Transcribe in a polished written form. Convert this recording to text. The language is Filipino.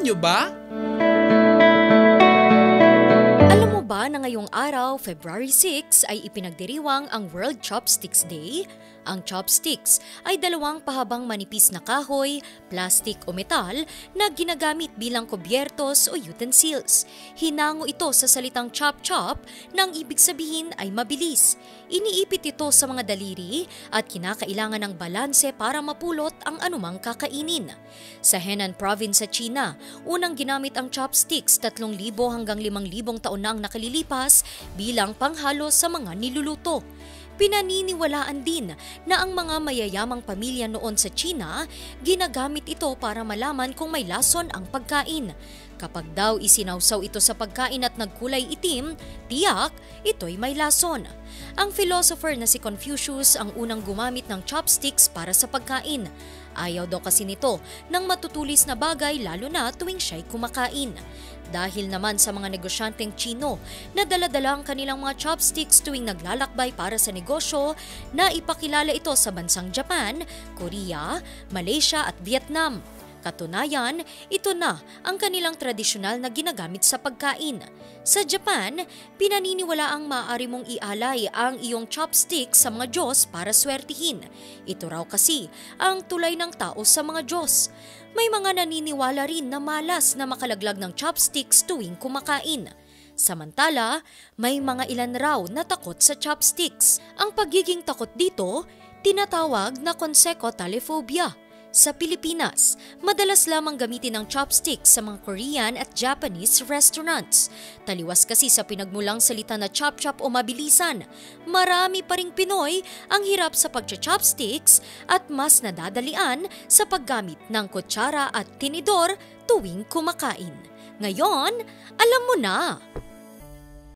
nyo ba? Alam mo ba na ngayong araw, February 6, ay ipinagdiriwang ang World Chopsticks Day? Ang chopsticks ay dalawang pahabang manipis na kahoy, plastik o metal na ginagamit bilang kubyertos o utensils. Hinango ito sa salitang chop-chop nang ibig sabihin ay mabilis. Iniipit ito sa mga daliri at kinakailangan ng balanse para mapulot ang anumang kakainin. Sa Henan Province sa China, unang ginamit ang chopsticks 3,000 hanggang 5,000 taon na ang nakalilipas bilang panghalo sa mga niluluto. Pinaniniwalaan din na ang mga mayayamang pamilya noon sa China, ginagamit ito para malaman kung may lason ang pagkain. Kapag daw isinawsaw ito sa pagkain at nagkulay itim, tiyak ito'y may lason. Ang philosopher na si Confucius ang unang gumamit ng chopsticks para sa pagkain. Ayaw daw kasi nito ng matutulis na bagay lalo na tuwing siya'y kumakain. Dahil naman sa mga negosyanteng Chino na dala-dala ang kanilang mga chopsticks tuwing naglalakbay para sa negosyo, na ipakilala ito sa bansang Japan, Korea, Malaysia at Vietnam. Katunayan, ito na ang kanilang tradisyonal na ginagamit sa pagkain. Sa Japan, pinaniniwalaang maaari mong ialay ang iyong chopsticks sa mga Diyos para swertihin. Ito raw kasi ang tulay ng tao sa mga Diyos. May mga naniniwala rin na malas na makalaglag ng chopsticks tuwing kumakain. Samantala, may mga ilan raw na takot sa chopsticks. Ang pagiging takot dito, tinatawag na consequotalophobia. Sa Pilipinas, madalas lamang gamitin ang chopsticks sa mga Korean at Japanese restaurants. Taliwas kasi sa pinagmulang salita na chop-chop o mabilisan, marami pa ring Pinoy ang hirap sa pagcha-chopsticks at mas nadadalian sa paggamit ng kutsara at tinidor tuwing kumakain. Ngayon, alam mo na!